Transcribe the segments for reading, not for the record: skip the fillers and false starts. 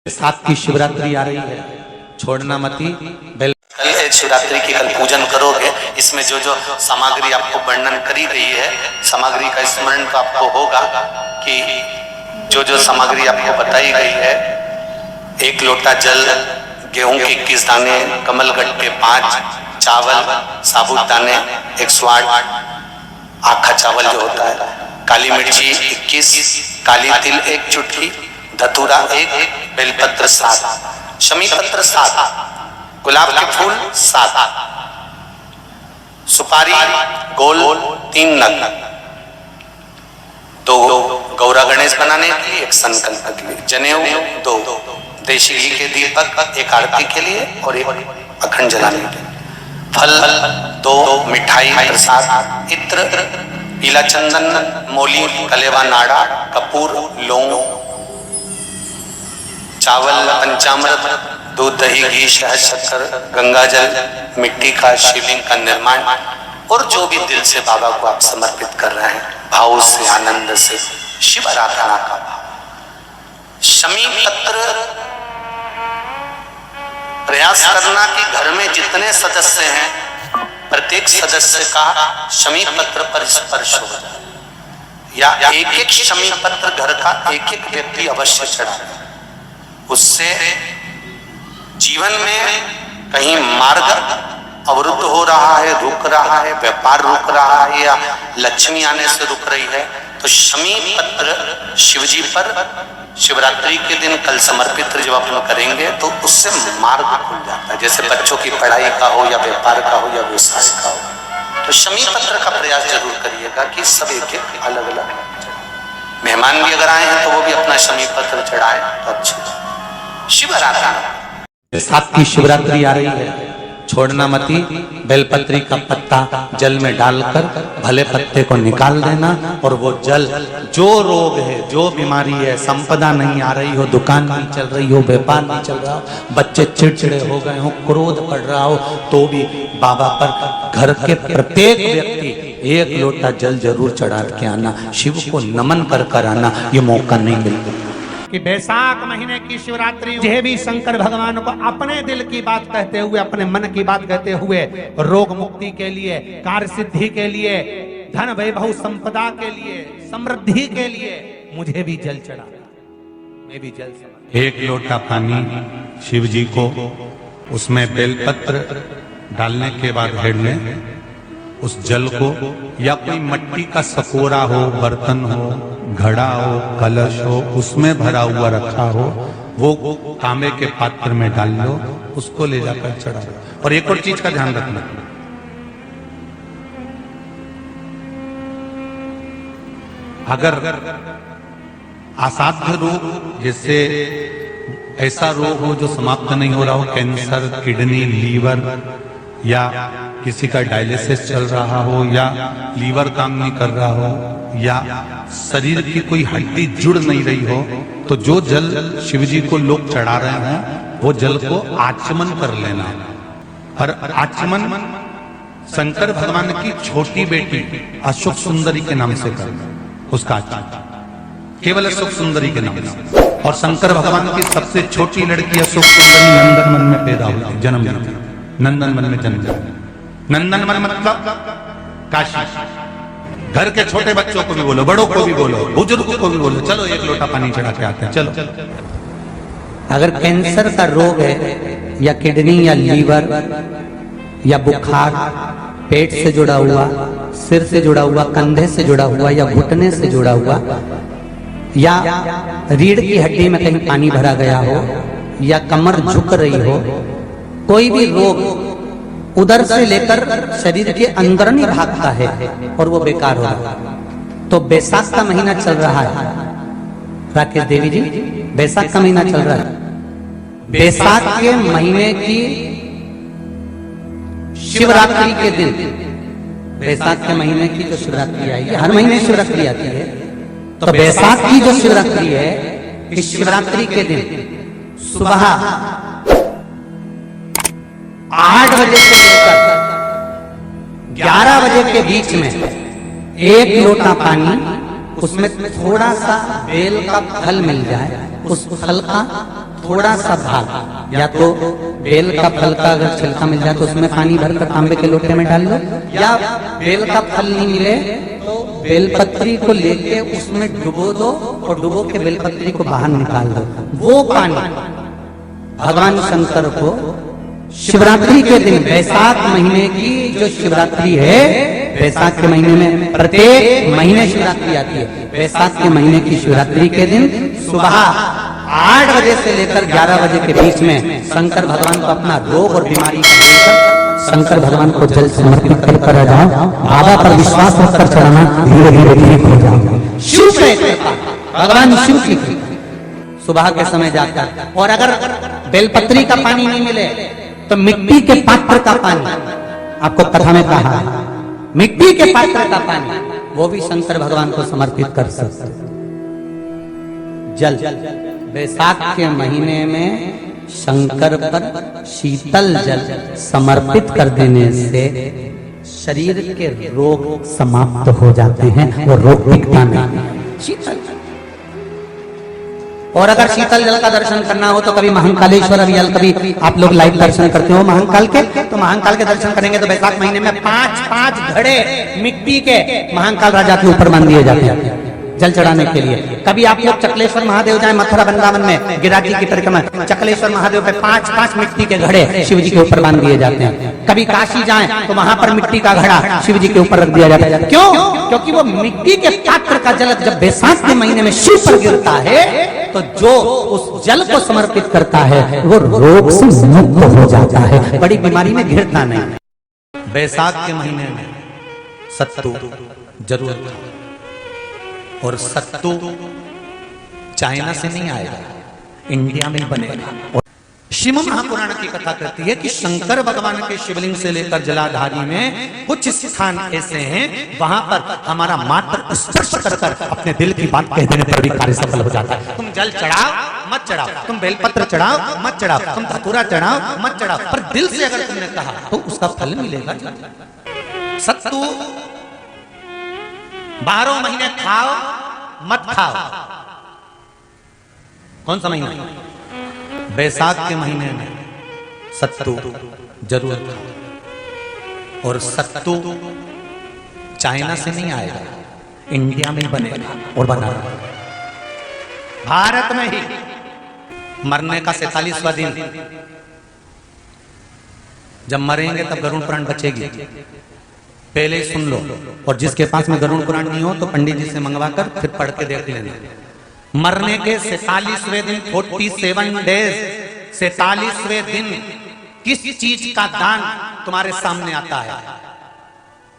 साथ की शिवरात्रि आ रही है, छोड़ना मती। कल शिवरात्रि की कल पूजन करोगे, इसमें जो जो सामग्री आपको वर्णन करी गई है, सामग्री का स्मरण तो आपको होगा कि जो जो सामग्री आपको बताई गई है, 1 लोटा जल, गेहूं के 21 दाने, कमलगट्टे 5, चावल साबुदाने 108, आखा चावल जो होता है, काली मिर्ची 21, काली तिल 1 चुटकी, धतूरा 1, बेलपत्र 7, शमी पत्र 7, गुलाब के फूल 7, सुपारी गोल 3 नग, 2 गौरा गणेश बनाने के लिए, 1 संकल्प के लिए, जनेऊ 2, देशी घी के दीपक 1 आरती के लिए और 1 अखंड जलाने के लिए, फल 2, मिठाई प्रसाद, इत्र, पीला चंदन, मोली, कलेवा नाड़ा, कपूर, लौंग, चावल, पंचामृत, दूध, दही, घी, शहद, शक्कर, गंगा जल, मिट्टी का शिवलिंग का निर्माण और जो भी दिल से बाबा को आप समर्पित कर रहे हैं, भाव से, आनंद से, शिव आराधना का भाव। शमी पत्र प्रयास करना कि घर में जितने सदस्य हैं, प्रत्येक सदस्य का शमी पत्र पर स्पर्श हो जाए, या एक शमी पत्र घर का एक व्यक्ति अवश्य चढ़ाए। उससे जीवन में कहीं मार्ग अवरुद्ध हो रहा है, रुक रहा है, व्यापार रुक रहा है, या लक्ष्मी आने से रुक रही है, तो शमी पत्र शिवजी पर शिवरात्रि के दिन कल समर्पित जब आप लोग करेंगे तो उससे मार्ग खुल जाता है। जैसे बच्चों की पढ़ाई का हो, या व्यापार का हो, या व्यवसाय का हो, तो शमी पत्र का प्रयास जरूर करिएगा कि सब एक अलग अलग। मेहमान भी अगर आए हैं तो वो भी अपना शमी पत्र चढ़ाए तो अच्छे। शिव आराधना साथ की शिवरात्रि आ रही है, छोड़ना मती। बेलपत्री का पत्ता जल में डालकर भले पत्ते को निकाल देना, और वो जल, जो रोग है, जो बीमारी है, संपदा नहीं आ रही हो, दुकान नहीं चल रही हो, व्यापार नहीं चल रहा हो, बच्चे चिड़चिड़े हो गए हो, क्रोध पड़ रहा हो, तो भी बाबा पर घर के प्रत्येक व्यक्ति 1 लोटा जल जरूर चढ़ा के आना, शिव को नमन कर कर आना। ये मौका नहीं मिलता कि बैसाख महीने की शिवरात्रि यह भी शंकर भगवान को अपने दिल की बात कहते हुए, अपने मन की बात कहते हुए, रोग मुक्ति के लिए, कार्य सिद्धि के लिए, धन वैभव संपदा के लिए, समृद्धि के लिए मुझे भी जल चढ़ा, मैं भी जल चढ़ा। 1 लोटा पानी शिव जी को, उसमें बेलपत्र डालने के बाद हेड में उस जल को, या कोई मिट्टी का सकोरा हो, बर्तन हो, घड़ा हो, कलश हो, उसमें भरा हुआ रखा हो, वो तांबे के पात्र में डाल लो, उसको ले जाकर चढ़ा लो। और एक और चीज का ध्यान रखना, अगर असाध्य रोग, जैसे ऐसा रोग हो जो समाप्त नहीं हो रहा हो, कैंसर, किडनी, लीवर, या किसी का डायलिसिस चल रहा हो, या लीवर काम नहीं कर रहा हो, या शरीर की कोई हड्डी जुड़ नहीं रही हो, तो जो जल शिवजी को लोग चढ़ा रहे हैं, वो जल को आचमन कर लेना। और आचमन शंकर भगवान की छोटी बेटी अशोक सुंदरी के नाम से करना, उसका आचमन केवल अशोक सुंदरी के नाम से। और शंकर भगवान की सबसे छोटी लड़की अशोक सुंदरी नंदन वन में पैदा हुई, जन्म ली, नंदन वन में जन्म। नंदन वन मतलब काशी। घर के छोटे बच्चों को भी बोलो, बड़ों को भी बोलो, बुजुर्गों को भी बोलो, चलो 1 लोटा पानी चढ़ा के आते हैं, चलो। अगर कैंसर का रोग है, या किडनी, या लीवर, या बुखार, पेट से जुड़ा हुआ, सिर से जुड़ा हुआ, कंधे से जुड़ा हुआ, या घुटने से जुड़ा हुआ, या रीढ़ की हड्डी में कहीं पानी भरा गया हो, या कमर झुक रही हो, कोई भी रोग उधर से लेकर शरीर के अंदर नहीं भागता है और वो बेकार हो रहा है, तो बैसाख का महीना चल रहा है राकेश देवी जी, बैसाख का महीना चल रहा है। बैसाख के महीने की शिवरात्रि के दिन, बैसाख के महीने की जो शिवरात्रि आई है, हर महीने शिवरात्रि आती है, तो बैसाख की जो शिवरात्रि है, इस शिवरात्रि के दिन सुबह 8 बजे से लेकर 11 बजे के बीच में 1 लोटा पानी, उसमें थोड़ा सा बेल का फल मिल जाए, उस फल का थोड़ा सा भाग, या तो बेल का फल का अगर छिलका मिल जाए तो उसमें पानी भरकर तांबे के लोटे में डाल लो, या बेल का फल नहीं मिले तो बेलपत्री को लेके उसमें डुबो दो और डुबो के बेलपत्री को बाहर निकाल दो। वो पानी भगवान शंकर को शिवरात्रि के दिन, वैशाख महीने की जो शिवरात्रि है, वैशाख के महीने में प्रत्येक महीने शिवरात्रि आती है, वैशाख के महीने की शिवरात्रि के दिन सुबह 8 बजे से लेकर 11 बजे के बीच में शंकर भगवान को अपना रोग और बीमारी शंकर भगवान को जल समर्पित कर आ जाओ। बाबा पर विश्वास रखकर चढ़ाना, धीरे धीरे ठीक हो जाओ। शिव से भगवान शिव की सुबह के समय जाकर, और अगर बेलपत्री का पानी नहीं मिले तो मिट्टी के पात्र का पानी, आपको कथा में कहा मिट्टी के पात्र का पानी, वो भी शंकर भगवान को समर्पित कर सकते। जल वैशाख के महीने में शंकर पर शीतल जल समर्पित कर देने से शरीर के रोग समाप्त हो जाते हैं, वो रोग टिकता नहीं। शीतल, और अगर शीतल जल का दर्शन करना हो तो कभी महाकालेश्वर अभियान, कभी आप लोग लाइव दर्शन करते हो महाकाल के, तो महाकाल के दर्शन करेंगे तो वैशाख महीने में 5-5 घड़े मिट्टी के महाकाल राजा के ऊपर बांध दिए जाते हैं जल चढ़ाने के लिए। कभी आप लोग चकलेश्वर महादेव जाए, मथुरा वृंदावन में गिरिराज जी की परिक्रमा, चकलेश्वर महादेव पे 5-5 मिट्टी के घड़े शिव जी के ऊपर बांध दिए जाते हैं। कभी काशी जाएं तो वहां पर मिट्टी का घड़ा शिव जी के ऊपर रख दिया जाता है। क्यों? क्योंकि वो मिट्टी के पात्र का जल जब वैशाख के महीने में शिव पर गिरता है तो जो उस जल को समर्पित करता है वो रोग से मुक्त हो जाता है, बड़ी बीमारी में घिरता नहीं। वैशाख के महीने में सत्तू जरूर खाओ, और सत्तू चाइना से नहीं आएगा, इंडिया में बनेगा। और श्रीमद् महापुराण की कथा कहती है कि शंकर भगवान के शिवलिंग से लेकर जलाधारी में कुछ स्थान ऐसे हैं वहां पर हमारा मात्र स्पर्श कर अपने दिल की बात कह देने पर भी कार्य सफल हो जाता है। तुम जल चढ़ाओ मत चढ़ाओ, तुम बेलपत्र चढ़ाओ मत चढ़ाओ, तुम धतूरा चढ़ाओ मत चढ़ाओ, पर दिल से अगर तुमने कहा तो उसका फल मिलेगा। सत्तू 12 महीने खाओ मत खाओ। कौन सा महीना? वैशाख के महीने में सत्तू जरूर खाओ, और सत्तू चाइना से नहीं आएगा, इंडिया में बनेगा और बना भारत में ही। मरने का 47वां दिन, जब मरेंगे तब गरुड़ पुराण बचेगी, पहले ही सुन लो। और जिसके पास में गरुड़ पुराण नहीं हो तो पंडित जी से मंगवा कर फिर पढ़ के देख लेना। मरने के 47वें दिन, 47 डेज, 47वें दिन किस चीज का दान तुम्हारे सामने आता है?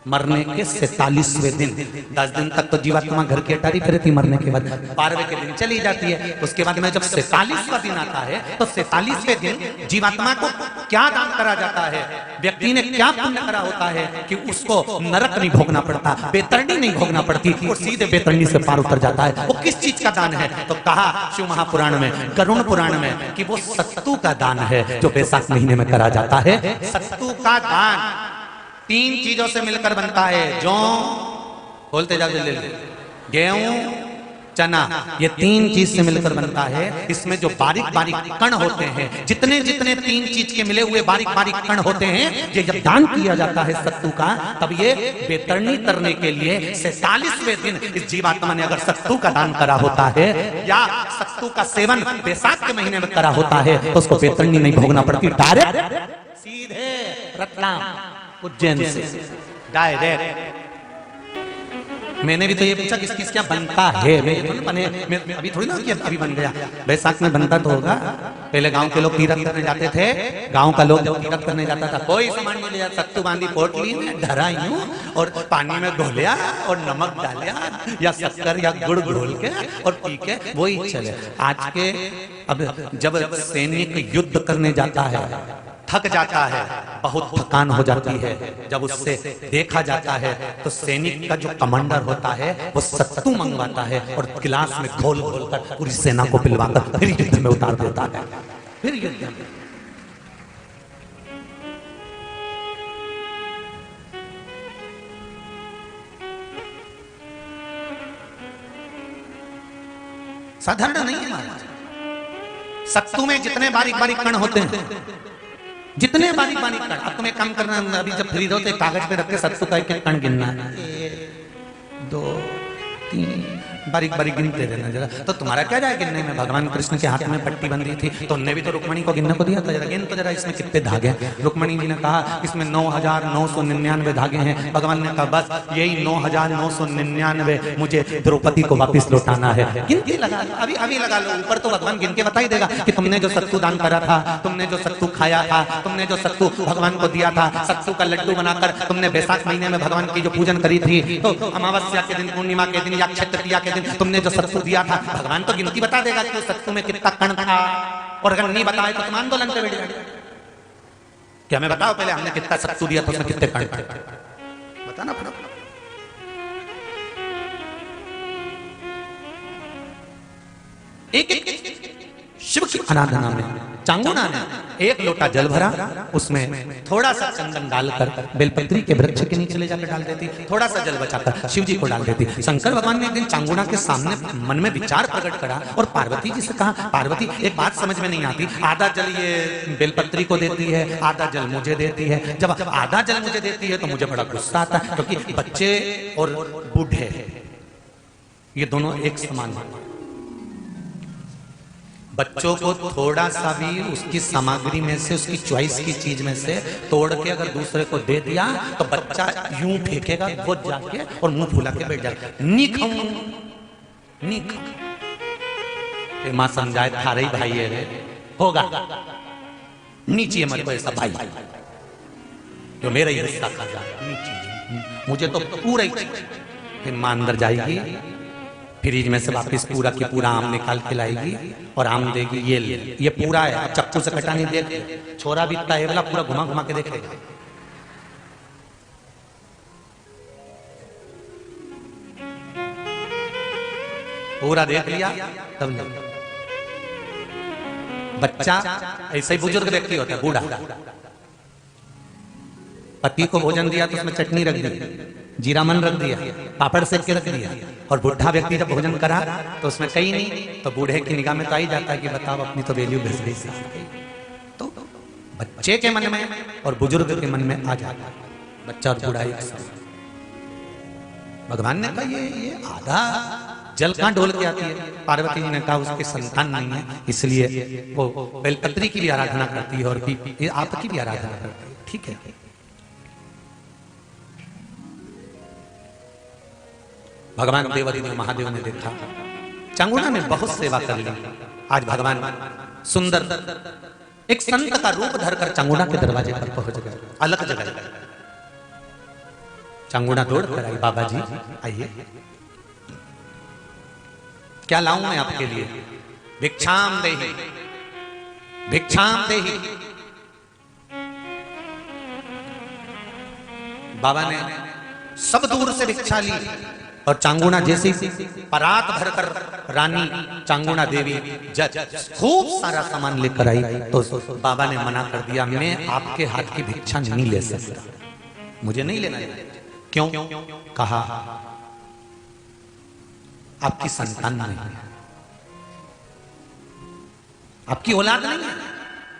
मरने के 47वें दिन। 10 दिन तक तो जीवात्मा घर की अटारी फिरती थी, मरने के बाद 12वें के दिन चली जाती है। उसके बाद में जब 47वां दिन आता है तो 47वें दिन जीवात्मा को क्या दान करा जाता है? व्यक्ति ने क्या पुण्य करा होता है कि उसको नरक नहीं भोगना पड़ता, बेतरणी नहीं भोगना पड़ती, और सीधे बेतरणी से पार उतर जाता है। वो किस चीज का दान है? तो कहा शिव महापुराण में, गरुड़ पुराण में, कि वो सत्तू का दान है जो वैशाख महीने में करा जाता है। सत्तू का दान 3 चीजों से मिलकर बनता है। जौ, बोलते जाओ जल्दी, गेहूं, चना, ये 3 चीज से मिलकर बनता है। इसमें जो बारीक बारीक कण होते हैं, जितने जितने 3 चीज के मिले हुए बारीक बारीक कण होते हैं, ये जब दान किया जाता है सत्तू का, तब ये बेतरणी तरने के लिए 47वें दिन इस जीवात्मा ने अगर सत्तू का दान करा होता है या सत्तू का सेवन वैशाख के महीने में करा होता है तो उसको बेतरणी नहीं भोगना पड़ती, डायरेक्ट सीधे रतलाम उज्जैन से डायरेक्ट। मैंने भी तो ये पूछा किस किस क्या बनता है, मैं अभी थोड़ी ना कि अभी बन गया। वैशाख में बनता तो होगा। पहले गांव के लोग तीरथ करने जाते थे, गांव का लोग जब तीरथ करने जाता था कोई सामान नहीं ले जाता, सत्तू बांधी पोटली में धरा यूं और पानी में घोलिया और नमक डालिया या शक्कर या गुड़ घोल के और पी के वही चले। आज के अब जब सैनिक युद्ध करने जाता है, थक जाता है, बहुत थकान हो जाती है, जब उससे देखा जाता है तो सैनिक का जो कमांडर होता है वो सत्तू मंगवाता है और गिलास में घोल घोल कर पूरी सेना को पिलवाकर फिर युद्ध में उतार देता है। फिर युद्ध में साधारण नहीं है महाराज, सत्तू में जितने बारीक बारीक कण होते हैं, जितने बारीक बारीक कण, अब तुम्हें काम करना, अभी जब फ्री हो तो एक कागज पे रख के सत्तू का एक एक कण गिनना, 1 2 3 बारीक बारीक गिनते रहना जरा। तो तुम्हारा क्या जाए गिनने में? भगवान कृष्ण के हाथ में पट्टी बंधी थी तो उनने भी तो रुक्मणी को गिनने को दिया था, जरा गिन तो जरा इसमें कितने धागे हैं। रुक्मणी जी ने कहा इसमें 9,999 धागे हैं। भगवान ने कहा बस यही 9,999 मुझे द्रौपदी को वापिस लौटाना है। गिनती लगा लो, अभी अभी लगा लो, ऊपर तो भगवान गिन के बता ही देगा कि तुमने जो सत्तू दान करा था, तुमने जो सत्तू खाया था, तुमने जो सत्तू भगवान को दिया था, सत्तू का लड्डू बनाकर तुमने बैसाख महीने में भगवान की जो पूजन करी थी, तो अमावस्या के दिन, पूर्णिमा के दिन या अक्षय तृतीया के दिन तुमने जो सत्तू दिया था, भगवान तो गिनती बता देगा कि उस सत्तू में कितना कण था। और अगर नहीं बताए तो तुम आंदोलन पे बैठ जाओगे कि हमें बताओ पहले हमने कितना सत्तू दिया था, उसमें कितने कण थे, बताना पड़ा। एक शिव की आराधना में चांगुना ने 1 लोटा जल भरा, उसमें थोड़ा सा चंदन डालकर बेलपत्री के वृक्ष के नीचे ले जाकर डाल देती, थोड़ा सा जल बचाकर शिव जी को डाल देती। शंकर भगवान ने एक दिन चांगुना के सामने मन में विचार प्रकट करा और पार्वती जी से कहा, पार्वती एक बात समझ में नहीं आती, आधा जल ये बेलपत्री को देती है, आधा जल मुझे देती है। जब आधा जल मुझे देती है तो मुझे बड़ा गुस्सा आता है, क्योंकि बच्चे और बूढ़े ये दोनों एक समान हैं। बच्चों को थोड़ा सा भी उसकी सामग्री में से, उसकी चॉइस की चीज में से तोड़ के अगर दूसरे को दे दिया तो बच्चा यूं फेंकेगा, वो जाके और मुंह फुला के बैठ जाएगा, नहीं खाऊं, नहीं खाऊं। मां समझाए थारे ही भाई है रे, होगा नीचे मेरे को ऐसा भाई जो मेरा ही हिस्सा खा जाए, मुझे तो पूरा ही। फिर मां अंदर जाएगी, फ्रिज में से वापस पूरा की पूरा आम निकाल के लाएगी और आम देगी, ये ले, ये पूरा है, अब चक्कू से कटा नहीं देगी। छोरा भी इतना है वाला, पूरा घुमा घुमा के देखेगा। पूरा देख लिया तब नहीं। बच्चा ऐसा ही बुजुर्ग व्यक्ति होता है, बूढ़ा, पति को भोजन दिया तो उसमें चटनी रख दी, जीरा मन रख दिया, पापड़ सेक के रख दिया, और बुढ़ा व्यक्ति जब भोजन करा तो उसमें कहीं नहीं, तो बूढ़े की निगाह में तो आ ही जाता है कि बताओ अपनी तो वैल्यू घस गई। तो बच्चे के मन में और बुजुर्ग के मन में आ जाता है, बच्चा और बूढ़ा एक साथ। भगवान ने कहा ये आधा जल कहां डोल के आती है? पार्वती जी ने कहा उसके संतान नहीं है, इसलिए वो बेलपत्री की भी आराधना करती है और आपकी भी आराधना करती है। ठीक है, भगवान देवादिदेव महादेव ने देखा चांगुना ने बहुत सेवा कर ली। आज भगवान सुंदर एक संत का रूप धरकर चांगुना के दरवाजे पर पहुंच गए, अलग जगह। चांगुना दौड़ कर आई, बाबा जी आइए, क्या लाऊं मैं आपके लिए? भिक्षाम देहि, भिक्षाम देहि। बाबा ने सब दूर से भिक्षा ली और चांगुना जैसी परात भरकर रानी चांगुना देवी खूब सारा सामान लेकर आई, तो बाबा ने मना कर दिया, मैं आपके हाथ की भिक्षा नहीं ले सकता, मुझे नहीं लेना। क्यों? कहा आपकी संतान नहीं है, आपकी औलाद नहीं है,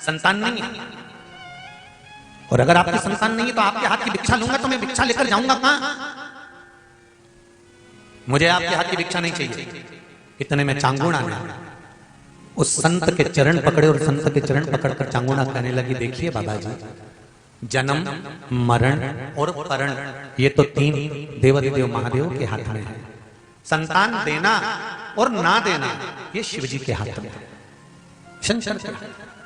संतान नहीं है, और अगर आपकी संतान नहीं है तो आपके हाथ की भिक्षा लूंगा तो मैं भिक्षा लेकर जाऊंगा कहां? मुझे आपके हाथ की भिक्षा नहीं चाहिए। इतने में चांगुना ने उस संत के चरण पकड़े और संत के चरण पकड़कर चांगुना कहने लगी, देखिए बाबा जी, जन्म, मरण और परण ये तो 3 देवादिदेव महादेव के हाथ में है। संतान देना और ना देना ये शिव जी के हाथ में है, शंकर के हाथ में।